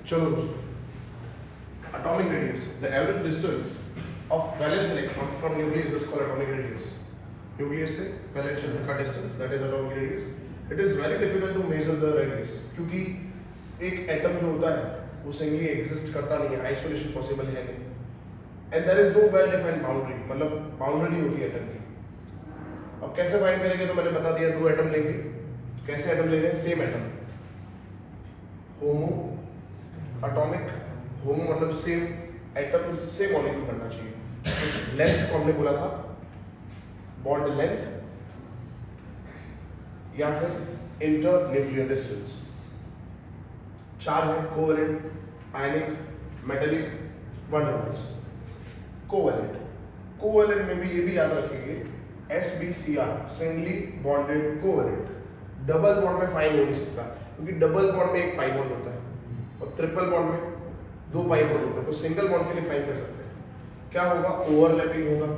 चलो दोस्तों, atomic radius, the average distance of valence electron from nucleus is called atomic radius. Nucleus से valence shell का distance, that is atomic radius. It is very difficult to measure the radius क्योंकि एक atom जो होता है वो singly exist करता नहीं है, आइसोलेशन पॉसिबल है नहीं, and there is no well defined boundary, मतलब बाउंड्री नहीं होती एटम की। अब कैसे फाइंड करेंगे, तो मैंने बता दिया, दो एटम लेंगे। कैसे एटम ले रहे हैं, सेम एटम, होमो एटॉमिक, होमो मतलब सेम एटम से मॉलिक्यूल करना चाहिए। लेंथ को हमने बोला था बॉन्ड लेंथ या फिर इंटर न्यूक्लियर डिस्टेंस। चार है, कोवेलेंट, आयनिक, मेटेलिक, वनरबल्स। कोवेलेंट, कोवेलेंट में भी ये भी याद रखेंगे SBCR, singly bonded covalent. Double bond में फाइन हो नहीं सकता क्योंकि डबल बॉन्ड में एक पाई बॉन्ड होता है और ट्रिपल बॉन्ड में दो पाई बॉन्ड होता है, तो सिंगल बॉन्ड के लिए फाइन कर सकते हैं। क्या होगा, ओवरलैपिंग होगा,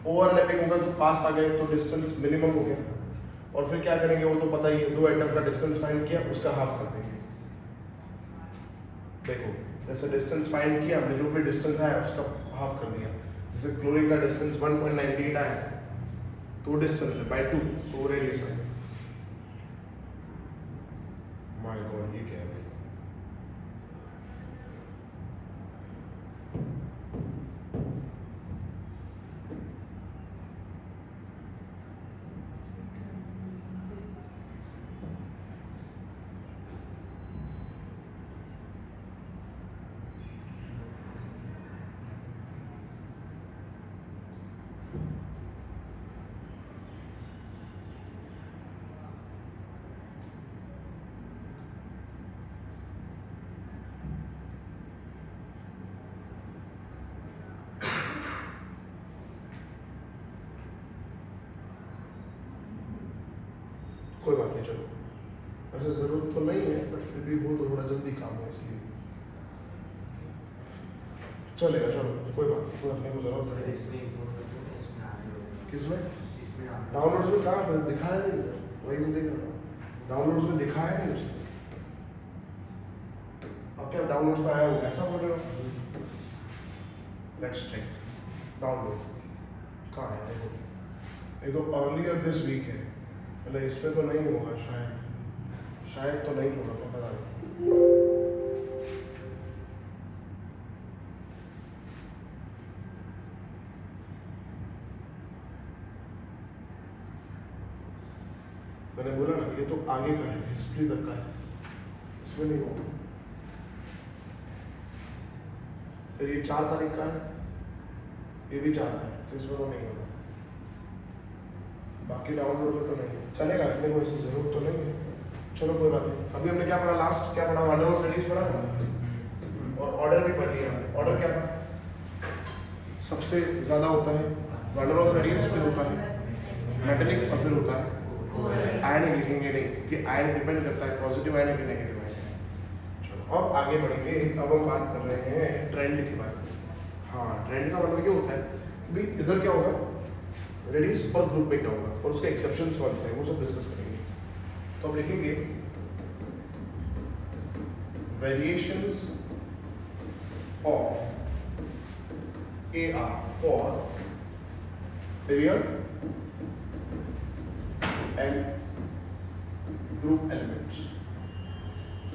ओवरलैपिंग होगा तो पास आ गए तो डिस्टेंस मिनिमम हो गया, और फिर क्या करेंगे वो तो पता ही है, दो एटम का डिस्टेंस फाइंड किया, उसका हाफ कर देंगे। देखो जैसे डिस्टेंस फाइंड किया हमने, जो भी डिस्टेंस आया उसका हाफ कर दिया। जैसे क्लोरीन का डिस्टेंस 1.98 आया तो डिस्टेंस है बाय 2, तो वो रेडियस है। माय गॉड, ये क्या है भाई? कोई बात नहीं, चलो, ऐसे जरूरत तो नहीं है बट फिर भी हो तो थोड़ा जल्दी काम है इसलिए चलेगा। चलो कोई बात नहीं, कोई अपने को जरूरत नहीं। किसमें? डाउनलोड्स में कहाँ पर दिखाया नहीं इधर, वही तो देख रहा हूँ, डाउनलोड्स में दिखाया नहीं उसने। अब क्या डाउनलोड्स में आया होगा, ऐसा बोल रहे हो? लेट्स चेक डाउनलोड कहाँ है, देखो ये तो अर्लियर दिस वीक है, मतलब इस पे तो नहीं होगा शायद तो नहीं होगा, पता नहीं। मैंने बोला ना ये तो आगे का है, हिस्ट्री तक का है, इसमें नहीं होगा। फिर ये 4 तारीख का है, ये भी 4 का है, तो इसमें तो नहीं होगा। बाकी डाउनलोड में तो नहीं चलेगा, अपने को इसकी जरूरत तो नहीं है। चलो कोई बात नहीं। अभी हमने क्या पढ़ा, लास्ट क्या पढ़ा, वनरबल रेडियस पढ़ा और ऑर्डर भी पढ़ लिया हमने। ऑर्डर क्या था, सबसे ज़्यादा होता है वनरबल रेडियस, फिर होता है मेटेलिक और फिर होता है आयन। लिखेंगे नहीं कि आयन डिपेंड करता है पॉजिटिव आयन कि नेगेटिव आयन। चलो अब आगे बढ़ेंगे, अब हम बात कर रहे हैं ट्रेंड के बारे में। हाँ, ट्रेंड का मतलब क्या होता है भाई, इधर क्या होगा रेडियस और ग्रुप में क्या होगा और उसके एक्सेप्शंस कौन से हैं वो सब डिस्कस करेंगे। तो अब लिखेंगे variations of AR for period and group elements.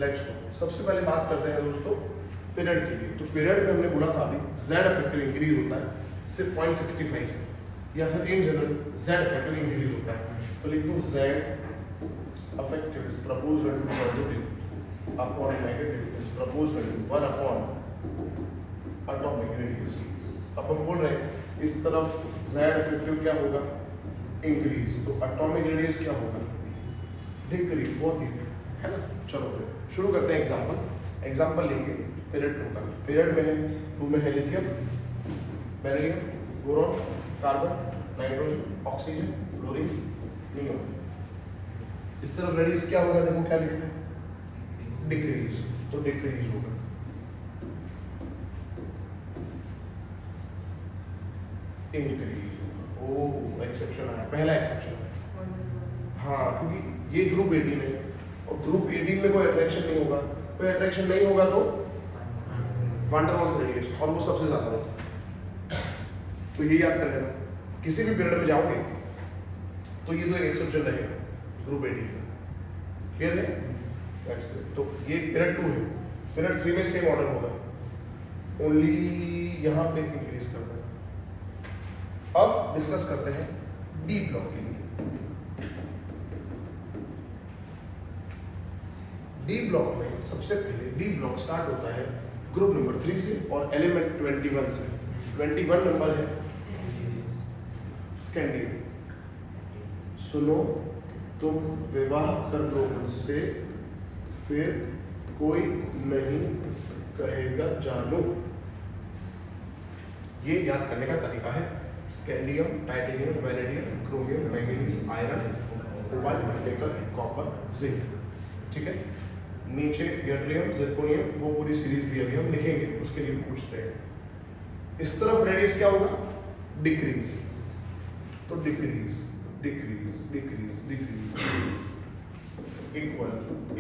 Let's go, सबसे पहले बात करते हैं दोस्तों पीरियड के लिए। तो पीरियड में हमने बोला था अभी Z इफेक्टिव इंक्रीज होता है सिर्फ 0.65 से, या फिर in general Z effective increase होता है। तो लिख दूँ Z effective is proportional to positive upon negative is proportional to 1 upon atomic radius. अब हम बोल रहे हैं इस तरफ Z इफेक्टिव क्या होगा, इंक्रीज, तो एटॉमिक रेडियस क्या होगा, डिक्रीज। बहुत ईजी है ना। चलो फिर शुरू करते हैं एग्जाम्पल। एग्जाम्पल लेंगे पीरियड 2 का। पीरियड में है 2 में है lithium, beryllium, boron, carbon, nitrogen, oxygen, fluorine, neon. इस तरफ रेडियस क्या होगा, देखो क्या लिखा है, डिक्रीज, तो डिक्रीज होगा। इंक्रीज, ओह एक्सेप्शन आया, पहला एक्सेप्शन है। हाँ, क्योंकि ये ग्रुप 18 है और ग्रुप 18 में कोई अट्रैक्शन नहीं होगा कोई अट्रैक्शन नहीं होगा तो वान डेर वाल्स रेडिएशन, और वो सबसे ज्यादा होता है। तो ये याद कर लेना, किसी भी पीरियड में जाओगे तो ये तो एक एक्सेप्शन रहेगा ग्रुप 18 का, क्लियर है? तो ये पीरियड 2 है। पीरियड 3 में सेम ऑर्डर होगा, ओनली यहाँ पे इंक्रीज करना है। अब डिस्कस करते हैं डी ब्लॉक के लिए। डी ब्लॉक में सबसे पहले डी ब्लॉक स्टार्ट होता है ग्रुप नंबर 3 से और एलिमेंट 21 से। 21 नंबर है स्कैंडिनेवियन। सुनो तुम विवाह कर लो मुझसे, फिर कोई नहीं कहेगा जानो। ये याद करने का तरीका है। Scandium, titanium, vanadium, chromium, manganese, iron, cobalt, निकल, कॉपर, जिंक, ठीक है। नीचे यट्रियम, जिरकोनियम, वो पूरी सीरीज भी अभी हम लिखेंगे, उसके लिए पूछते हैं। इस तरफ रेडियस क्या होगा? डिक्रीज। तो decrease decrease decrease decrease equal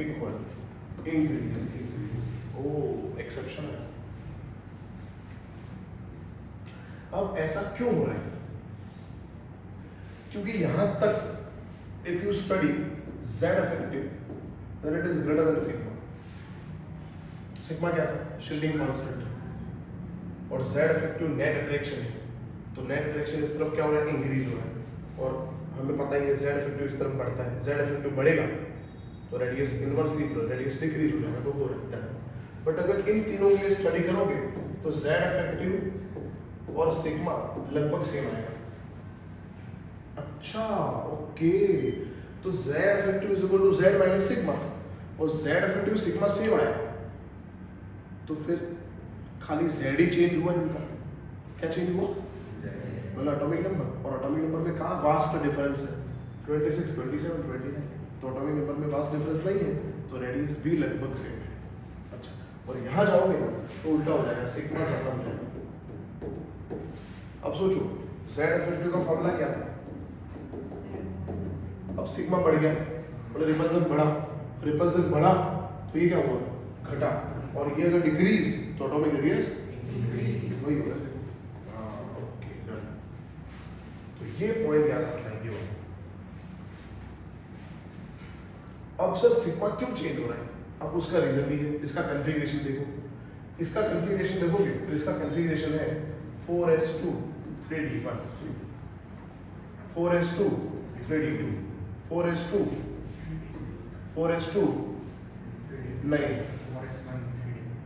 equal increase increase. O exception है। अब ऐसा क्यों हो रहा है? क्योंकि यहां तक if you study Z effective then it is greater than sigma. Sigma क्या था? Shielding constant. और Z effective नेट अट्रैक्शन है, तो नेट अट्रैक्शन इस तरफ क्या हो रहा है? इंक्रीज हो रहा है। और हमें पता ही है Z effective इस तरफ बढ़ता है। Z effective बढ़ेगा तो रेडियस इनवर्सली रेडियस डिक्रीज हो जाएगा, तो वो रहता है। बट अगर इन तीनों के लिए स्टडी करोगे तो Z effective और सिग्मा लगभग सेम आएगा। अच्छा ओके, तो Z effective is equal to Z minus sigma, और Z effective सिग्मा सेम आया, तो फिर खाली Z ही चेंज हुआ इनका। क्या चेंज हुआ? मतलब एटॉमिक नंबर। और एटॉमिक नंबर में कहाँ वास्ट डिफरेंस है? 26, 27, 29। तो एटॉमिक नंबर में वास्ट डिफरेंस नहीं है, तो रेडियस भी लगभग सेम है। अच्छा, और यहाँ जाओगे ना तो उल्टा हो जाएगा, सिग्मा ज्यादा हो जाएगा। अब सोचो Z effective का फॉर्मूला क्या था? अब सिग्मा बढ़ गया, बोले रिपल्सन बढ़ा, रिपल्सन बढ़ा तो ये क्या हुआ? घटा। और ये अगर डिक्रीज तो एटॉमिक रेडियस वही होगा। हाँ ओके डन। तो ये पॉइंट याद रखना है। अब सर सिग्मा क्यों चेंज हो रहा है? अब उसका रीजन भी है। इसका कॉन्फ़िगरेशन देखो, इसका कॉन्फ़िगरेशन देखोगे तो इसका कॉन्फ़िगरेशन है 4s2 3d1, 4s2 3d2, 4s2 9।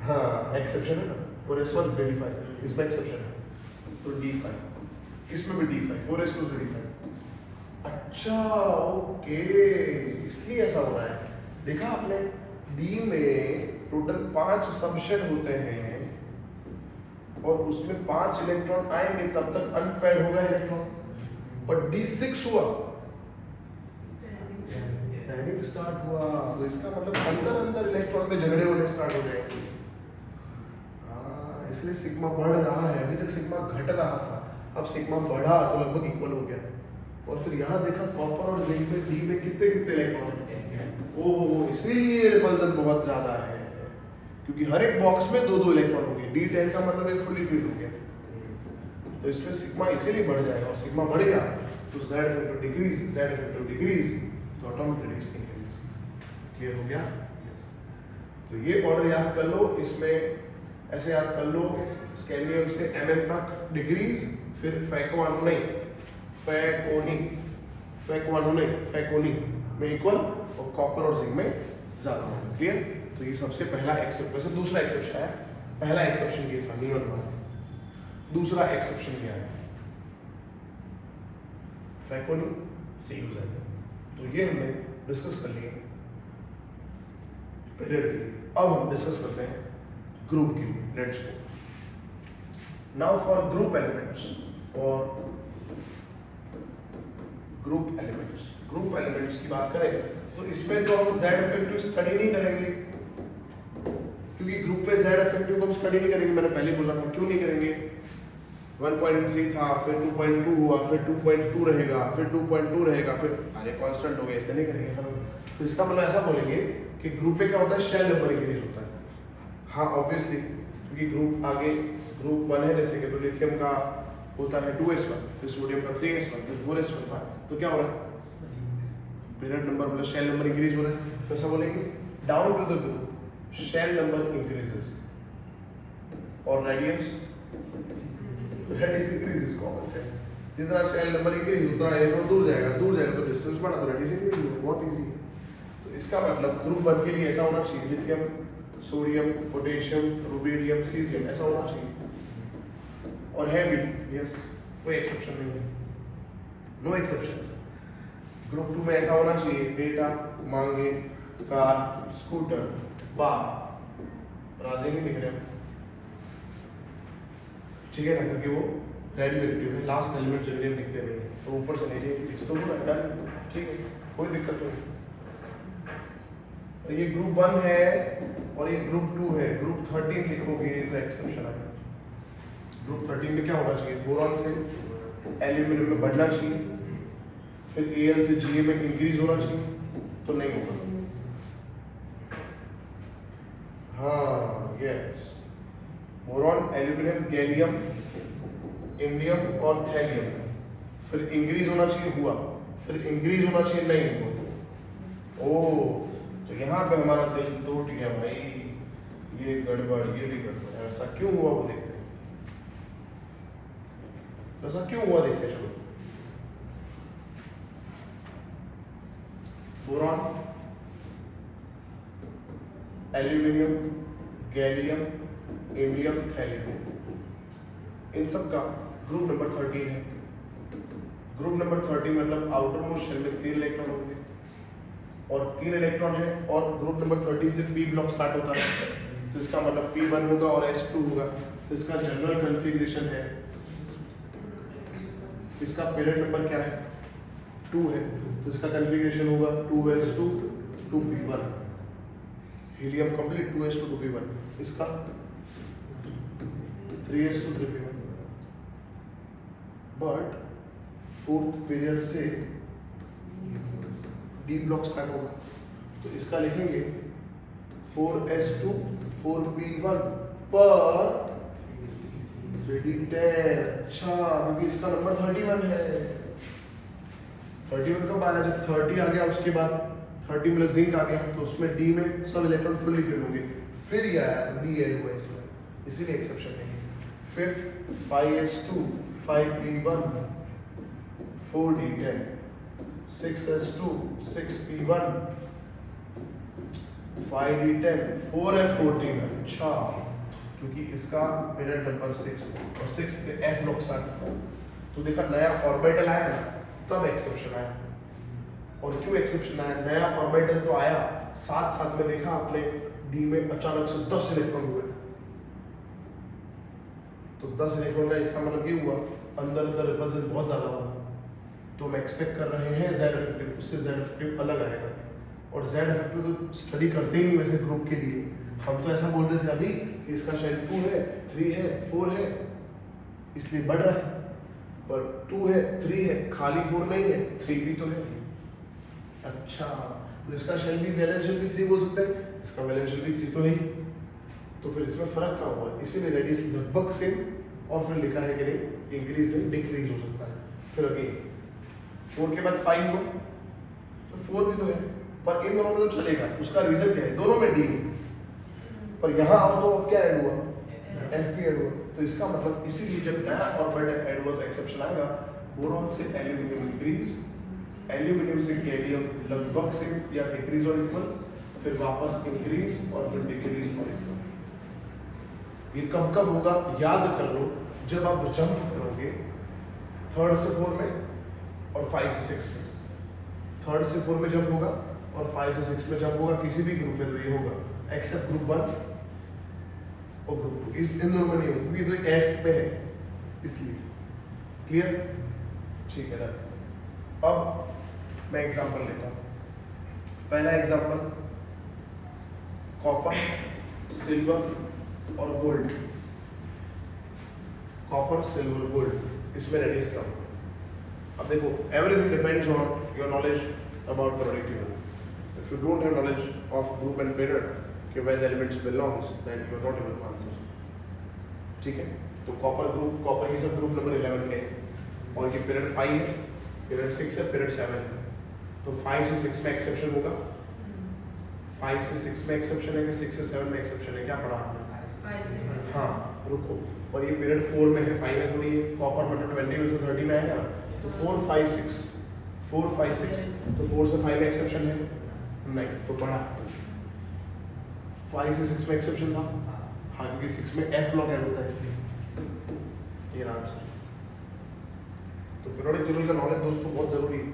हाँ एक्सेप्शन है ना, 4s1 3d5, इसमें एक्सेप्शन है तो d5, इसमें भी d5, 4s2 3d5। अच्छा ओके, इसलिए ऐसा हो रहा है। देखा आपने, डी में टोटल 5 सबशेल होते हैं और उसमें 5 इलेक्ट्रॉन आएंगे, तब तक अनपेयर्ड होगा इलेक्ट्रॉन। पर D6 हुआ, पैयरिंग स्टार्ट हुआ, तो इसका मतलब अंदर अंदर इलेक्ट्रॉन में झगड़े होने स्टार्ट हो जाएंगे। इसलिए सिग्मा बढ़ रहा है। अभी तक सिग्मा घट रहा था, अब सिग्मा बढ़ा तो लगभग इक्वल हो गया। और फिर यहाँ देखा कॉपर और जिंक में डी में कितने कितने इलेक्ट्रॉन हैं। ओह, इसीलिए रिपल्सन बहुत ज्यादा है, क्योंकि हर एक बॉक्स में 2-2 इलेक्ट्रॉन होंगे। D10 का मतलब ये फुली फिल हो गया, तो इसमें सिग्मा इसीलिए बढ़ जाएगा। और सिग्मा बढ़ गया तो Z effective decrease, Z effective decrease, तो एटॉमिक रेडियस इंक्रीज। क्लियर हो गया? यस। तो ये ऑर्डर याद कर लो। इसमें ऐसे याद कर लो, स्कैंडियम से Mn तक डिक्रीज, फिर फैकोनी में इक्वल, और कॉपर और जिंक में ज्यादा। क्लियर? तो ये सबसे पहला एक्सेप्शन। वैसे दूसरा एक्सेप्शन है, पहला एक्सेप्शन ये था नियॉन वाला, दूसरा एक्सेप्शन क्या है? फैकोनी से यूज है। तो ये हमने डिस्कस कर लिया पीरियड के लिए। अब हम डिस्कस करते हैं ग्रुप के लिए। Let's go now for group elements. Group elements की बात करें तो इसमें तो हम Z effective स्टडी नहीं करेंगे, क्योंकि ग्रुप में Z effective को हम स्टडी नहीं करेंगे। मैंने पहले बोला था, क्यों नहीं करेंगे? 1.3 था, फिर 2.2 हुआ, फिर 2.2 रहेगा, फिर 2.2 रहेगा, फिर अरे कांस्टेंट हो गया, ऐसे नहीं करेंगे। तो इसका मतलब ऐसा बोलेंगे कि ग्रुप में क्या होता है? शेल नंबर इंक्रीज होता है। हाँ ऑब्वियसली, क्योंकि ग्रुप आगे ग्रुप 1 है जैसे कि, तो लिथियम का होता है 2s1, फिर सोडियम का 3s1, फिर 4s1, 5, तो क्या हो रहा है, पीरियड नंबर मतलब शेल नंबर इंक्रीज हो रहा है, तो ऐसा बोलेंगे down to the group shell number increases और रेडियस इंक्रीजेस, कॉमन सेंस, जितना शेल नंबर इंक्रीज उतना इलेक्ट्रॉन दूर जाएगा तो डिस्टेंस बढ़ा तो रेडियस इंक्रीज होगा, बहुत इजी है। तो इसका मतलब ग्रुप 1 के लिए ऐसा होना चाहिए, lithium, sodium, potassium, rubidium, caesium, ऐसा होना चाहिए, और है भी, यस, कोई एक्सेप्शन नहीं है, नो एक्सेप्शंस। ग्रुप 2 में ऐसा होना चाहिए, डेटा, मांगे, कार, स्कूटर, बार, राजे नहीं दिख रहे, ठीक है ना, क्योंकि वो रेडियो एक्टिव है, लास्ट एलिमेंट जनरली दिखते नहीं है, तो ऊपर से नहीं दिखते, तो पूरा डन, ठीक है, कोई दिक्कत नहीं। ये ग्रुप 1 है और ये ग्रुप 2 है, ग्रुप 13 लिखोगे तो एक्सेप्शन आएगा। ग्रुप 13 में क्या होना चाहिए, बोरॉन से एल्यूमिनियम में बढ़ना चाहिए, फिर Al से Ga में इंक्रीज होना चाहिए, तो नहीं होगा। हाँ yes, boron, aluminium, gallium, indium और थैलियम, फिर इंक्रीज होना चाहिए, हुआ, फिर इंक्रीज होना चाहिए, नहीं हुआ। ओ, तो यहाँ पे हमारा दिल टूट गया भाई, ये गड़बड़, ये भी गड़बड़, ऐसा क्यों हुआ वो देखते हैं, तो ऐसा क्यों हुआ देखते हैं, चलो। Boron, aluminium, gallium, indium, thallium, इन सब का ग्रुप नंबर 13 है। ग्रुप नंबर 13 मतलब आउटर मोस्ट शेल में 3 इलेक्ट्रॉन होंगे और 3 इलेक्ट्रॉन है, और ग्रुप नंबर 13 से p ब्लॉक स्टार्ट होता है, तो इसका मतलब p1 होगा और s2 होगा, तो इसका जनरल कॉन्फ़िगरेशन है, इसका पीरियड नंबर क्या है, 2 है, तो इसका कॉन्फ़िगरेशन होगा 2s2 2p1, helium complete 2s2 2p1, इसका 3s2 3p1, but fourth period से डी ब्लॉक स्टार्ट होगा, तो इसका लिखेंगे 4s2 4p1 पर 3d10। अच्छा, क्योंकि इसका नंबर 31 है, 31 कब आया, जब 30 आ गया, उसके बाद 30 में जिंक आ गया, तो उसमें डी में सब इलेक्ट्रॉन फुल्ली फिल होंगे, फिर ये आया डी ऐड हुआ इसमें, इसीलिए एक्सेप्शन नहीं है। फिर 5s2 5p1 4d10, 6s2 6p1 5d10 4f14। अच्छा, क्योंकि इसका पीरियड नंबर 6 और 6 से f ब्लॉक स्टार्ट हुआ, तो देखा नया ऑर्बिटल आया ना, तब एक्सेप्शन आया। और क्यों एक्सेप्शन आया, नया ऑर्बिटल तो आया, साथ साथ में देखा आपने डी में अचानक से 10 इलेक्ट्रॉन हुए, तो 10 इलेक्ट्रॉन का इसका मतलब ये हुआ अंदर अंदर रिपल्सन बहुत ज्यादा हुआ, तो हम एक्सपेक्ट कर रहे हैं जेड इफेक्टिव, उससे जेड इफेक्टिव अलग आएगा, और जेड इफेक्टिव तो स्टडी करते ही नहीं वैसे ग्रुप के लिए, हम तो ऐसा बोल रहे थे अभी कि इसका शायद 2 है 3 है 4 है इसलिए बढ़ रहा है, पर 2 है 3 है, खाली 4 नहीं है, 3 भी तो है। अच्छा, तो इसका शेल भी वैलेंस शेल भी 3 बोल सकते हैं, इसका वैलेंस शेल भी 3 तो है ही, तो फिर इसमें फर्क कहाँ हुआ, इसीलिए रेडियस लगभग सेम, और फिर लिखा है कि नहीं इंक्रीज नहीं डिक्रीज हो सकता है। फिर अगेन 4 के बाद 5 हुआ, तो 4 भी तो है, पर इन दोनों में तो चलेगा, उसका रीजन क्या है, दोनों में डी है, पर यहाँ आओ तो क्या ऐड हुआ, एफ ऐड हुआ, तो इसका मतलब इसीलिए जब नया ऑर्बिटल ऐड हुआ तो एक्सेप्शन आएगा। बोरॉन से एल्यूमिनियम इंक्रीज, एल्यूमिनियम से गैलियम लगभग से या डिक्रीज और इक्वल, फिर वापस इंक्रीज और फिर डिक्रीज और इक्वल। ये कब कब होगा याद कर लो, जब आप जंप करोगे 3rd से 4 में और 5 से 6 में, 3rd से 4 में जंप होगा और 5 से 6 में जंप होगा, किसी भी ग्रुप में तो ये होगा, एक्सेप्ट ग्रुप 1 और ग्रुप 2, इस इन दोनों में नहीं होगा क्योंकि तो एस पे है इसलिए। क्लियर, ठीक है ना। अब मैं एग्जांपल लेता हूँ। पहला एग्जांपल कॉपर, सिल्वर और गोल्ड, कॉपर सिल्वर गोल्ड, इसमें रेडियस क्या होगा। अब देखो, everything depends on your knowledge about productivity. If you don't have knowledge of group and period कि where the elements belongs, then you are not able to answer. ठीक है, तो copper ये सब ग्रुप नंबर 11 के हैं और ये पीरियड 5 है, पीरियड 6 है, पीरियड 7 है। तो 5 से 6 में एक्सेप्शन होगा, 5 से 6 में एक्सेप्शन है कि 6 से 7 में एक्सेप्शन है, क्या पढ़ा आपने? हाँ रुको, और ये पीरियड 4 में है, 5 में थोड़ी है। कॉपर मतलब 20 से 30 में आएगा, तो 4 5 6 4 5 6, तो 4 से 5 में एक्सेप्शन है नहीं, तो पढ़ा 5 से 6 में एक्सेप्शन था, हाँ क्योंकि 6 में एफ ब्लॉक ऐड होता है इसलिए ये आंसर। तो पीरियोडिक टेबल का नॉलेज दोस्तों बहुत जरूरी है।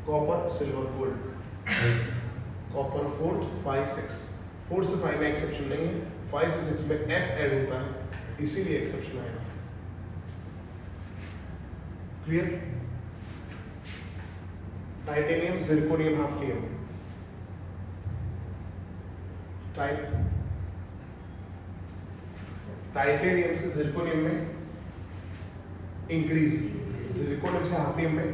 कॉपर सिल्वर गोल्ड, कॉपर 4 5 6, 4 से 5 में एक्सेप्शन नहीं है, 5 से 6 में एफ ऐड होता है इसीलिए एक्सेप्शन आएगा। Clear? Titanium, zirconium, hafnium, titanium से जिरकोनियम में इंक्रीज, जिरकोनियम से हाफनियम में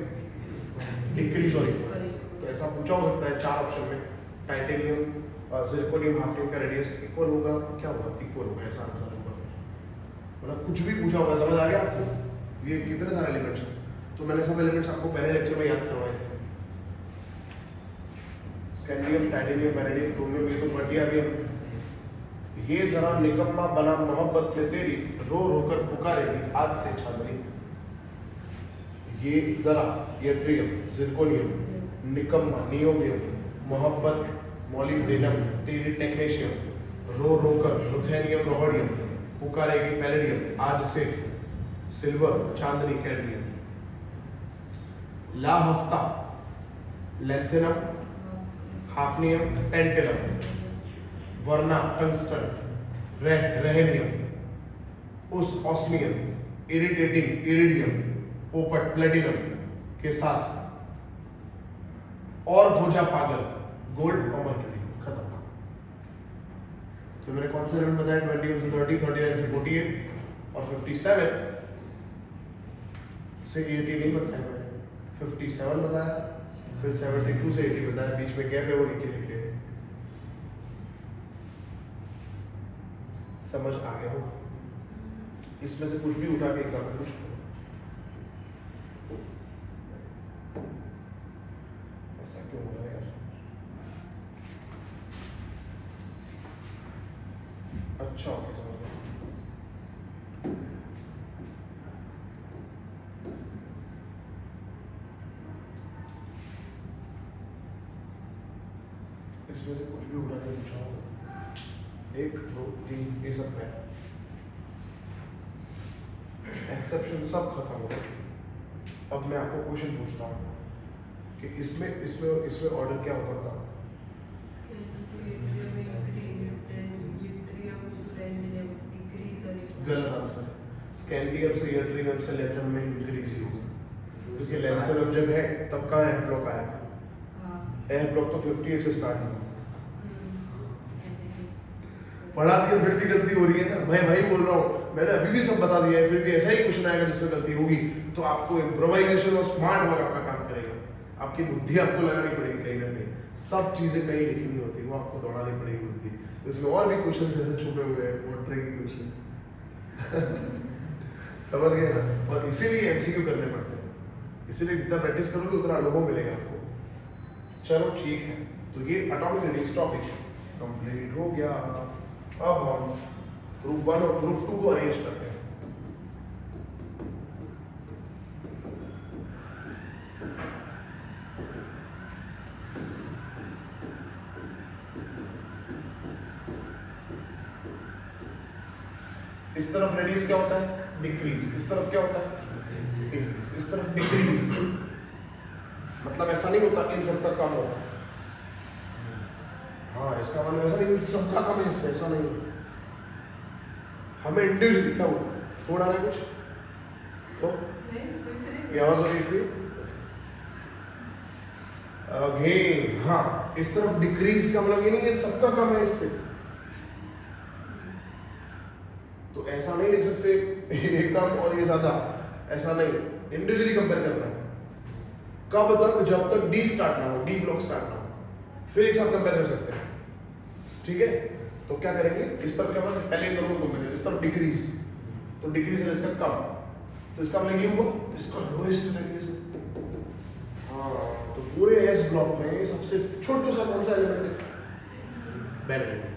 डिक्रीज और इक्वल। तो ऐसा पूछा हो सकता है 4 ऑप्शन में, टाइटेनियम जिरकोनियम हाफनियम का रेडियस इक्वल होगा, क्या होगा? इक्वल होगा, ऐसा आंसर होगा। मतलब कुछ भी पूछा होगा, समझ आ गया आपको? ये कितने सारे एलिमेंट्स हैं, तो मैंने सब एलिमेंट्स आपको पहले लेक्चर में याद करवाए थे। स्कैंडियम, टाइटेनियम, वैनेडियम, क्रोमियम, ये तो पढ़ दिया अभी हम। ये जरा निकम्मा बना मोहब्बत में तेरी, रो रो कर पुकारेगी आज से छाजरी। ये जरा, ये ट्रियम, जिरकोनियम, निकम्मा, नियोबियम, मोहब्बत, मॉलिब्डेनम, तेरी टेक्नीशियम, रो रो कर, रुथेनियम, रोहडियम, पुकारेगी पैलेडियम आज से, सिल्वर, चांदनी, कैडमियम। ला हफ्ता, लेंथेनम, हाफनियम, टेंटेलम, वरना, टंगस्टन, रहेनियम, उस ऑस्मियम, इरिटेटिंग, इरिडियम, पोपट, प्लेटिनम के साथ और हो जा पागल, गोल्ड और मर्क्यूरी। खत्म। तो मैंने कौन से एलिमेंट बताया? 21 से 30, 39 से 48 और 57 से 80 नहीं बताया मैंने, 57 बताया, फिर 72 से 80 बताया, बीच में गैप है वो नीचे लिखे। समझ आ गया होगा? इसमें से कुछ भी उठा के एग्जाम में पूछ लो। ऐसा क्यों हो रहा है यार? अच्छा हो गया, समझ गया। इसमें से कुछ भी उठा के पूछा होगा, 1 2 3 ये सब है। एक्सेप्शन सब खत्म हो गया। अब मैं आपको क्वेश्चन पूछता हूँ कि इसमें ऑर्डर क्या होगा था? गलत आंसर है। स्कैंडियम से यट्रियम से लेंथेनम में इंक्रीज ही होगा, क्योंकि लेंथेनम जब है तब कहाँ एफ ब्लॉक आया? एफ ब्लॉक तो 58 से स्टार्ट हुआ। पढ़ा दिया फिर भी गलती हो रही है ना, मैं भाई बोल रहा हूँ, मैंने अभी भी सब बता दिया है, फिर भी ऐसा ही क्वेश्चन आएगा जिसमें गलती होगी, तो आपको इम्प्रोवाइजेशन और स्मार्ट वर्क आपका काम करेगा। आपकी बुद्धि आपको लगानी पड़ेगी कहीं ना कहीं, सब चीजें कहीं लिखनी होती, वो आपको दौड़ानी पड़ेगी बुद्धि। इसमें और भी क्वेश्चन ऐसे छुपे हुए हैं, वो ट्रिकी क्वेश्चन समझ गए ना? और इसीलिए एमसीक्यू करने पड़ते हैं, इसीलिए जितना प्रैक्टिस करोगे उतना अनुभव मिलेगा आपको। चलो ठीक है, तो ये एटॉमिक रेडियस टॉपिक कंप्लीट हो गया। अब हम ग्रुप 1 और ग्रुप 2 को अरेंज करते हैं। इस तरफ रेडियस क्या होता है? डिक्रीज। इस तरफ क्या होता है? इंक्रीज। इस तरफ डिक्रीज, मतलब ऐसा नहीं होता इन सबका कम होगा। हाँ, इसका मतलब ऐसा नहीं इन सबका कम है, इससे ऐसा नहीं है। हमें इंडिविजुअली क्या हुआ? फोड़ आ रहा है कुछ तो ये आवाज हो रही इसलिए अगेन। हाँ, इस तरफ डिक्रीज का मतलब ये नहीं है सबका कम है इससे, तो ऐसा नहीं लिख सकते ये कम और ये ज्यादा, ऐसा नहीं, इंडिविजुअली कंपेयर करना है। कब तक? जब तक डी स्टार्ट ना हो, डी ब्लॉक स्टार्ट ना हो, फिर एक साथ कंपेयर कर सकते हैं। ठीक है, तो क्या करेंगे, इस तरफ क्या होगा, पहले इन दोनों को कंपेयर, इस तरफ डिक्रीज, तो डिक्रीज है इसका कम, तो इसका मतलब ये हुआ इसका लोएस्ट वैल्यू। हाँ, तो पूरे एस ब्लॉक में सबसे छोटा सा कौन सा एलिमेंट है? बेरिलियम।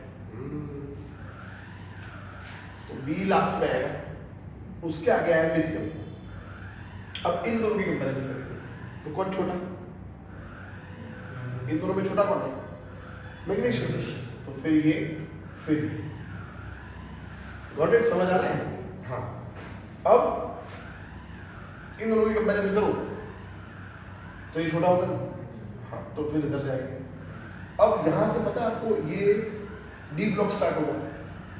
तो बी लास्ट में आएगा, उसके आगे आया लिथियम। अब इन दोनों की कंपैरिजन करेंगे, तो कौन छोटा? इन दोनों में छोटा कौन है? मैग्नीशियम। तो फिर ये, फिर ये। Got it? समझ आ रहा है? हाँ। अब इन दोनों की कंपैरिजन करो तो ये छोटा होगा, हाँ, तो फिर इधर जाएंगे। अब यहां से पता है आपको, ये डी ब्लॉक स्टार्ट होगा,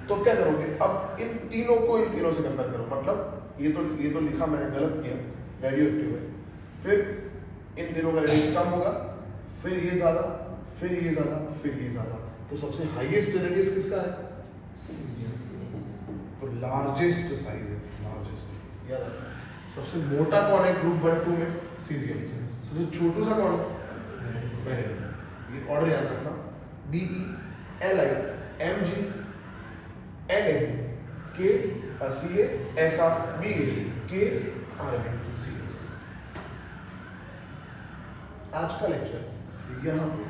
तो क्या करोगे, अब इन तीनों को इन तीनों से कंपेयर करो। मतलब ये तो लिखा मैंने गलत किया, रेडियो एक्टिव है, फिर इन तीनों का रेडियस कम होगा, फिर ये ज्यादा, फिर ये ज्यादा, फिर ये ज्यादा, तो सबसे हाईएस्ट रेडियस किसका है? तो लार्जेस्ट साइज है, लार्जेस्ट। याद रखना, सबसे मोटा कौन है ग्रुप 1 2 में? सीजियम। सबसे छोटू सा कौन है? बेरिलियम। ये ऑर्डर याद रखना, BeLi Mg Na K Ca Sr Ba K Rb Cs। आज का लेक्चर यहाँ पे